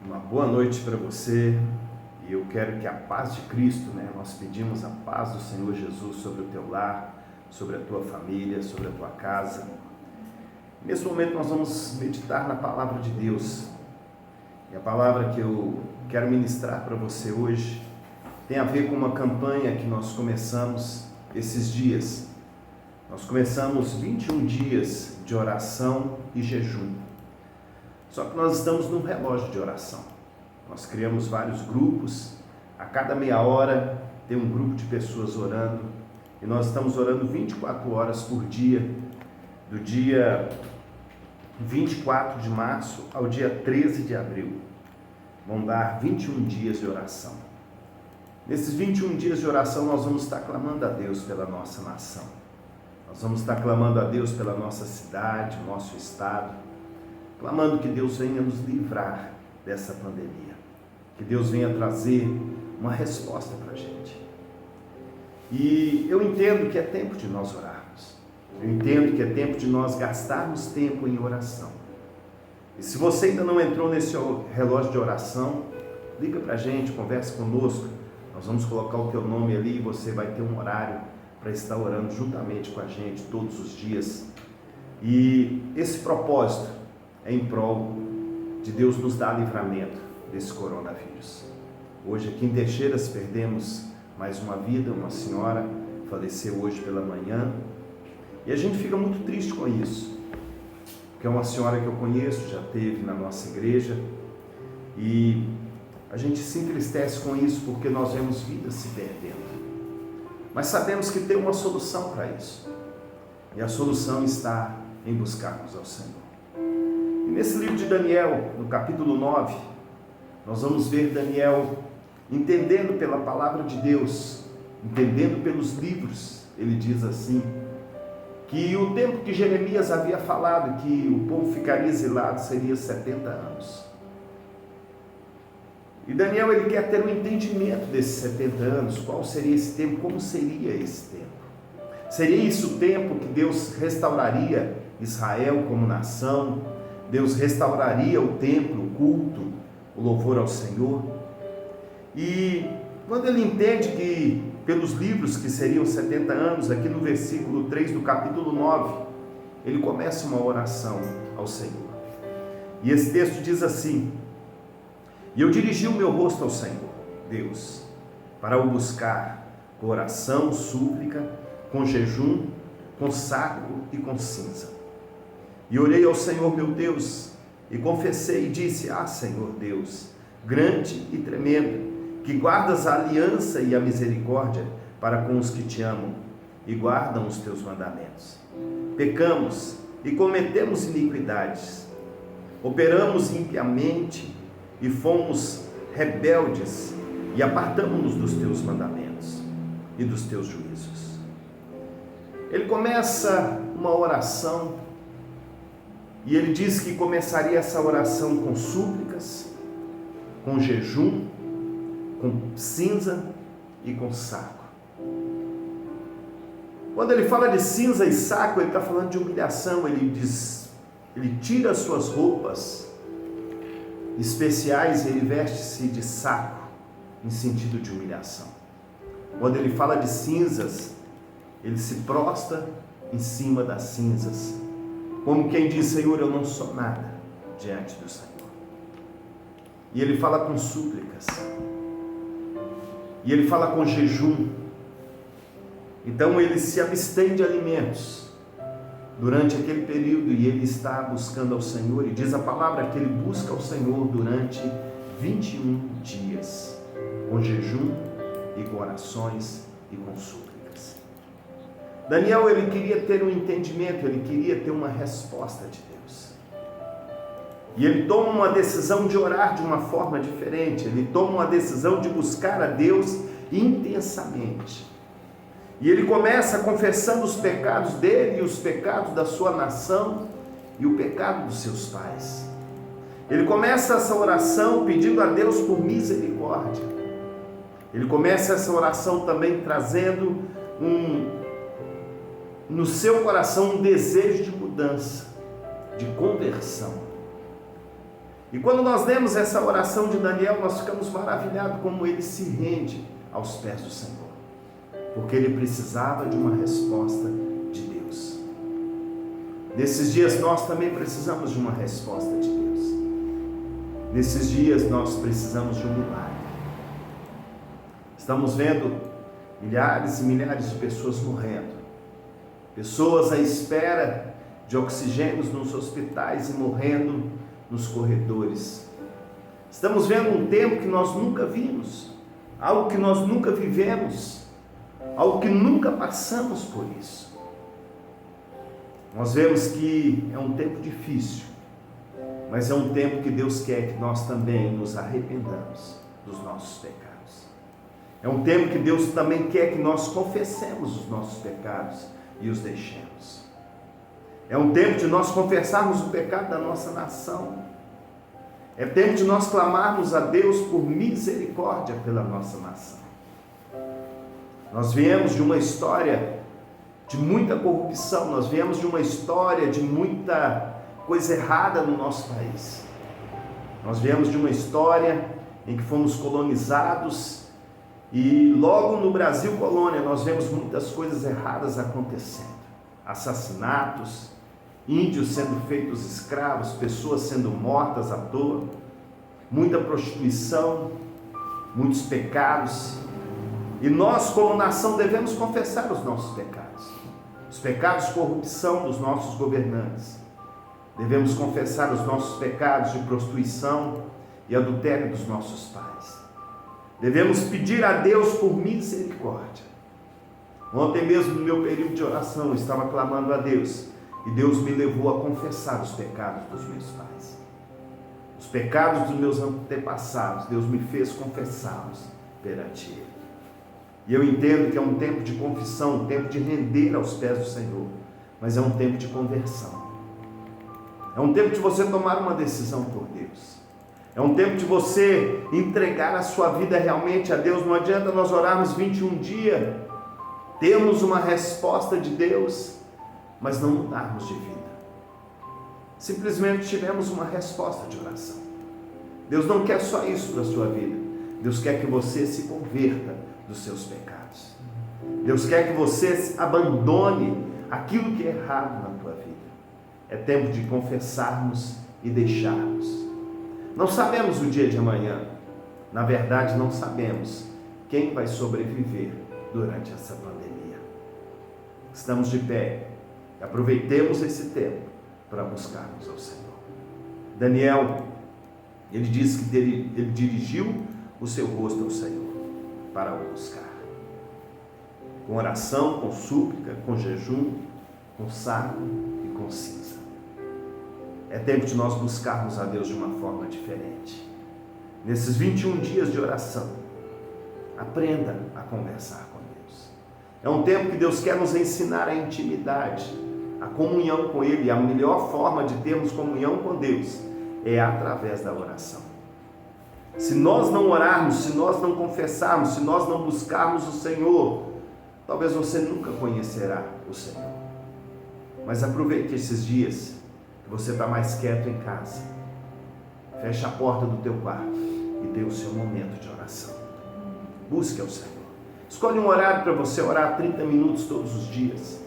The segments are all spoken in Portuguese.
Uma boa noite para você, e eu quero que a paz de Cristo, nós pedimos a paz do Senhor Jesus sobre o teu lar, sobre a tua família, sobre a tua casa. Nesse momento nós vamos meditar na palavra de Deus, e a palavra que eu quero ministrar para você hoje tem a ver com uma campanha que nós começamos esses dias. Nós começamos 21 dias de oração e jejum. Só que nós estamos num relógio de oração. Nós criamos vários grupos, a cada meia hora tem um grupo de pessoas orando, e nós estamos orando 24 horas por dia, do dia 24 de março ao dia 13 de abril. Vão dar 21 dias de oração. Nesses 21 dias de oração nós vamos estar clamando a Deus pela nossa nação. Nós vamos estar clamando a Deus pela nossa cidade, nosso estado, clamando que Deus venha nos livrar dessa pandemia, que Deus venha trazer uma resposta para a gente. E eu entendo que é tempo de nós orarmos, eu entendo que é tempo de nós gastarmos tempo em oração. E se você ainda não entrou nesse relógio de oração, liga para a gente, converse conosco, nós vamos colocar o teu nome ali e você vai ter um horário para estar orando juntamente com a gente todos os dias. E esse propósito é em prol de Deus nos dar livramento desse coronavírus. Hoje aqui em Teixeiras perdemos mais uma vida, uma senhora faleceu hoje pela manhã, e a gente fica muito triste com isso, porque é uma senhora que eu conheço, já esteve na nossa igreja, e a gente se entristece com isso porque nós vemos vidas se perdendo, mas sabemos que tem uma solução para isso, e a solução está em buscarmos ao Senhor. E nesse livro de Daniel, no capítulo 9, nós vamos ver Daniel entendendo pela palavra de Deus, entendendo pelos livros. Ele diz assim, que o tempo que Jeremias havia falado que o povo ficaria exilado seria 70 anos. E Daniel ele quer ter um entendimento desses 70 anos, qual seria esse tempo, como seria esse tempo. Seria isso o tempo que Deus restauraria Israel como nação, Deus restauraria o templo, o culto, o louvor ao Senhor. E quando ele entende que pelos livros que seriam 70 anos, aqui no versículo 3 do capítulo 9, ele começa uma oração ao Senhor. E esse texto diz assim: E eu dirigi o meu rosto ao Senhor, Deus, para o buscar com oração, súplica, com jejum, com saco e com cinza. E orei ao Senhor meu Deus, e confessei e disse: Senhor Deus, grande e tremendo, que guardas a aliança e a misericórdia para com os que te amam e guardam os teus mandamentos. Pecamos e cometemos iniquidades, operamos impiamente e fomos rebeldes e apartamo-nos dos teus mandamentos e dos teus juízos. Ele começa uma oração, e ele diz que começaria essa oração com súplicas, com jejum, com cinza e com saco. Quando ele fala de cinza e saco, ele está falando de humilhação. Ele tira as suas roupas especiais e ele veste-se de saco, em sentido de humilhação. Quando ele fala de cinzas, ele se prostra em cima das cinzas, como quem diz: Senhor, eu não sou nada diante do Senhor. E ele fala com súplicas, e ele fala com jejum. Então ele se abstém de alimentos durante aquele período, e ele está buscando ao Senhor, e diz a palavra que ele busca ao Senhor durante 21 dias, com jejum e com orações e com súplicas. Daniel, ele queria ter um entendimento, ele queria ter uma resposta de Deus. E ele toma uma decisão de orar de uma forma diferente, ele toma uma decisão de buscar a Deus intensamente. E ele começa confessando os pecados dele e os pecados da sua nação e o pecado dos seus pais. Ele começa essa oração pedindo a Deus por misericórdia. Ele começa essa oração também trazendo no seu coração um desejo de mudança, de conversão. E quando nós lemos essa oração de Daniel, nós ficamos maravilhados como ele se rende aos pés do Senhor, porque ele precisava de uma resposta de Deus. Nesses dias nós também precisamos de uma resposta de Deus. Nesses dias nós precisamos de um milagre. Estamos vendo milhares e milhares de pessoas morrendo, pessoas à espera de oxigênios nos hospitais e morrendo nos corredores. Estamos vendo um tempo que nós nunca vimos, algo que nós nunca vivemos, algo que nunca passamos por isso. Nós vemos que é um tempo difícil, mas é um tempo que Deus quer que nós também nos arrependamos dos nossos pecados. É um tempo que Deus também quer que nós confessemos os nossos pecados e os deixemos. É um tempo de nós confessarmos o pecado da nossa nação. É tempo de nós clamarmos a Deus por misericórdia pela nossa nação. Nós viemos de uma história de muita corrupção, nós viemos de uma história de muita coisa errada no nosso país. Nós viemos de uma história em que fomos colonizados e logo no Brasil colônia nós vemos muitas coisas erradas acontecendo. Assassinatos, índios sendo feitos escravos, pessoas sendo mortas à toa, muita prostituição, muitos pecados. E nós, como nação, devemos confessar os nossos pecados, os pecados de corrupção dos nossos governantes. Devemos confessar os nossos pecados de prostituição e adultério dos nossos pais. Devemos pedir a Deus por misericórdia. Ontem mesmo, no meu período de oração, eu estava clamando a Deus, e Deus me levou a confessar os pecados dos meus pais. Os pecados dos meus antepassados, Deus me fez confessá-los perante Ele. E eu entendo que é um tempo de confissão, um tempo de render aos pés do Senhor, mas é um tempo de conversão. É um tempo de você tomar uma decisão por Deus. É um tempo de você entregar a sua vida realmente a Deus. Não adianta nós orarmos 21 dias, termos uma resposta de Deus, mas não mudarmos de vida. Simplesmente tivemos uma resposta de oração. Deus não quer só isso para a sua vida. Deus quer que você se converta dos seus pecados. Deus quer que você abandone aquilo que é errado na tua vida. É tempo de confessarmos e deixarmos. Não sabemos o dia de amanhã. Na verdade, não sabemos quem vai sobreviver durante essa pandemia. Estamos de pé. Aproveitemos esse tempo para buscarmos ao Senhor. Daniel, ele diz que ele dirigiu o seu rosto ao Senhor para o buscar. Com oração, com súplica, com jejum, com saco e com cinza. É tempo de nós buscarmos a Deus de uma forma diferente. Nesses 21 dias de oração, aprenda a conversar com Deus. É um tempo que Deus quer nos ensinar a intimidade, a comunhão com Ele. A melhor forma de termos comunhão com Deus é através da oração. Se nós não orarmos, se nós não confessarmos, se nós não buscarmos o Senhor, talvez você nunca conhecerá o Senhor. Mas aproveite esses dias que você está mais quieto em casa. Feche a porta do teu quarto e dê o seu momento de oração. Busque ao Senhor. Escolhe um horário para você orar 30 minutos todos os dias.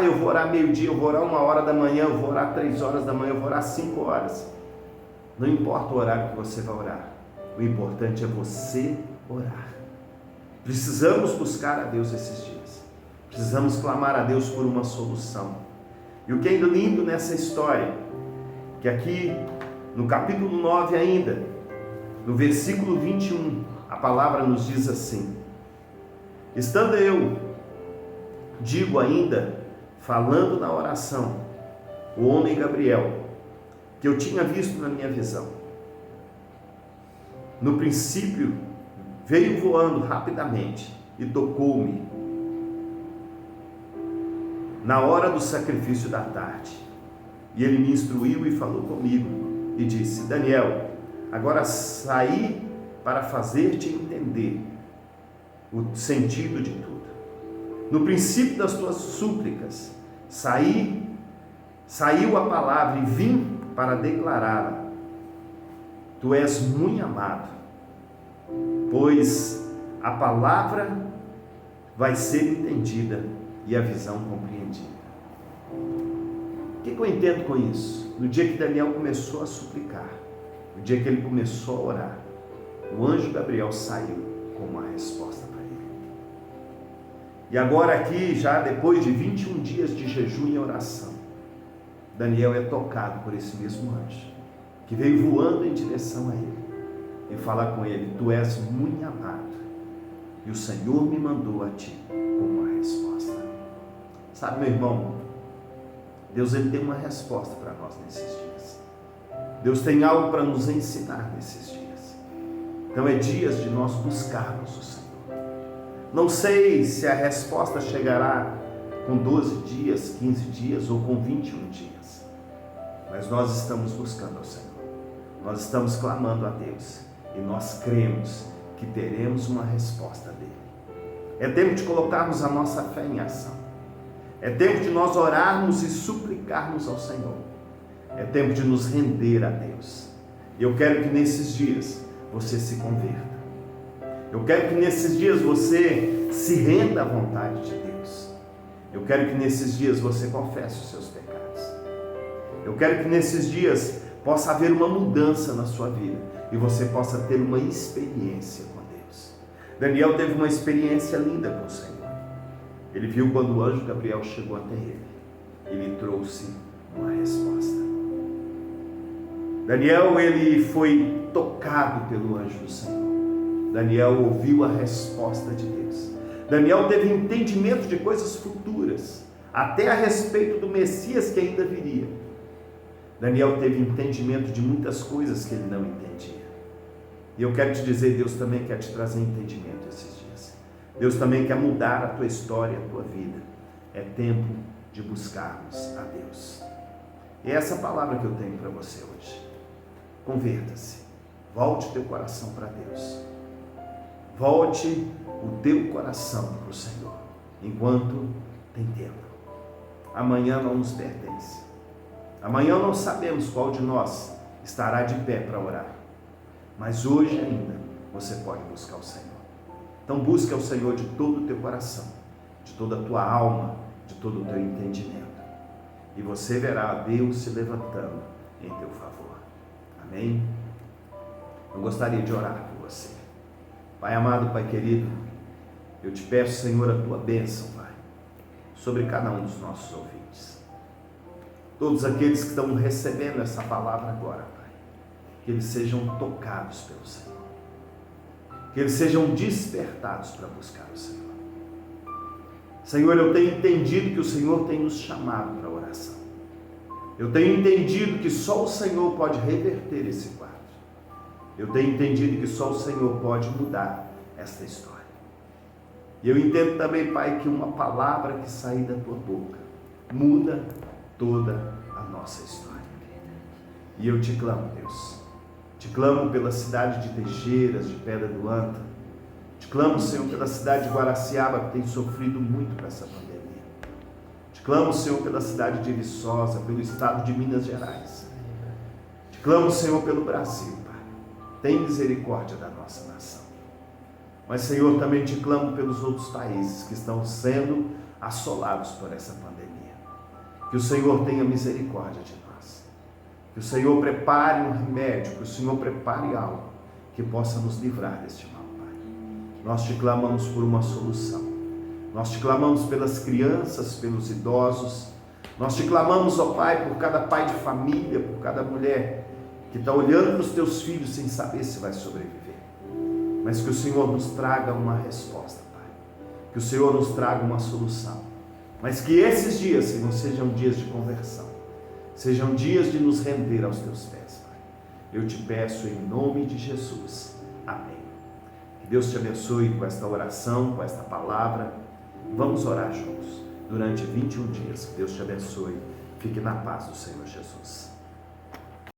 Eu vou orar meio-dia, eu vou orar 1h da manhã, eu vou orar 3 horas da manhã, eu vou orar 5 horas. Não importa o horário que você vai orar. O importante é você orar. Precisamos buscar a Deus esses dias. Precisamos clamar a Deus por uma solução. E o que é lindo nessa história, que aqui no capítulo 9 ainda, no versículo 21, a palavra nos diz assim: estando eu, digo ainda, falando na oração, o homem Gabriel, que eu tinha visto na minha visão, no princípio veio voando rapidamente e tocou-me na hora do sacrifício da tarde, e ele me instruiu e falou comigo e disse: Daniel, agora saí para fazer-te entender o sentido de tudo. No princípio das tuas súplicas saiu a palavra e vim para declará-la. Tu és muito amado, pois a palavra vai ser entendida e a visão compreendida. O que eu entendo com isso? No dia que Daniel começou a suplicar, no dia que ele começou a orar, o anjo Gabriel saiu com uma resposta para ele. E agora aqui, já depois de 21 dias de jejum e oração, Daniel é tocado por esse mesmo anjo, que veio voando em direção a ele, e fala com ele: tu és muito amado, e o Senhor me mandou a ti com uma resposta. Sabe, meu irmão, Deus ele tem uma resposta para nós nesses dias. Deus tem algo para nos ensinar nesses dias. Então é dias de nós buscarmos o Senhor. Não sei se a resposta chegará com 12 dias, 15 dias ou com 21 dias. Mas nós estamos buscando ao Senhor. Nós estamos clamando a Deus. E nós cremos que teremos uma resposta dele. É tempo de colocarmos a nossa fé em ação. É tempo de nós orarmos e suplicarmos ao Senhor. É tempo de nos render a Deus. E eu quero que nesses dias você se converta. Eu quero que nesses dias você se renda à vontade de Deus. Eu quero que nesses dias você confesse os seus pecados. Eu quero que nesses dias possa haver uma mudança na sua vida e você possa ter uma experiência com Deus. Daniel teve uma experiência linda com o Senhor. Ele viu quando o anjo Gabriel chegou até ele. Ele trouxe uma resposta. Daniel, ele foi tocado pelo anjo do Senhor. Daniel ouviu a resposta de Deus. Daniel teve entendimento de coisas futuras, até a respeito do Messias que ainda viria. Daniel teve entendimento de muitas coisas que ele não entendia. E eu quero te dizer, Deus também quer te trazer entendimento esses dias. Deus também quer mudar a tua história, a tua vida. É tempo de buscarmos a Deus. E é essa palavra que eu tenho para você hoje. Converta-se. Volte teu coração para Deus. Volte o teu coração para o Senhor, enquanto tem tempo. Amanhã não nos pertence. Amanhã não sabemos qual de nós estará de pé para orar. Mas hoje ainda você pode buscar o Senhor. Então busque ao Senhor de todo o teu coração, de toda a tua alma, de todo o teu entendimento. E você verá Deus se levantando em teu favor. Amém? Eu gostaria de orar por você. Pai amado, Pai querido, eu te peço, Senhor, a tua bênção, Pai, sobre cada um dos nossos ouvintes. Todos aqueles que estão recebendo essa palavra agora, Pai, que eles sejam tocados pelo Senhor. Que eles sejam despertados para buscar o Senhor. Senhor, eu tenho entendido que o Senhor tem nos chamado para a oração. Eu tenho entendido que só o Senhor pode reverter esse quadro. Eu tenho entendido que só o Senhor pode mudar esta história. E eu entendo também, Pai, que uma palavra que sair da tua boca muda toda a nossa história. E eu te clamo, Deus. Te clamo pela cidade de Teixeiras, de Pedra do Anta. Te clamo, Senhor, pela cidade de Guaraciaba, que tem sofrido muito com essa pandemia. Te clamo, Senhor, pela cidade de Viçosa, pelo estado de Minas Gerais. Te clamo, Senhor, pelo Brasil, Pai. Tem misericórdia da nossa nação. Mas, Senhor, também te clamo pelos outros países que estão sendo assolados por essa pandemia. Que o Senhor tenha misericórdia de nós. Que o Senhor prepare um remédio, que o Senhor prepare algo que possa nos livrar deste mal, Pai. Nós te clamamos por uma solução. Nós te clamamos pelas crianças, pelos idosos. Nós te clamamos, ó Pai, por cada pai de família, por cada mulher que está olhando para os teus filhos sem saber se vai sobreviver. Mas que o Senhor nos traga uma resposta, Pai. Que o Senhor nos traga uma solução. Mas que esses dias, Senhor, sejam dias de conversão. Sejam dias de nos render aos teus pés, Pai. Eu te peço em nome de Jesus. Amém. Que Deus te abençoe com esta oração, com esta palavra. Vamos orar juntos durante 21 dias. Que Deus te abençoe. Fique na paz do Senhor Jesus.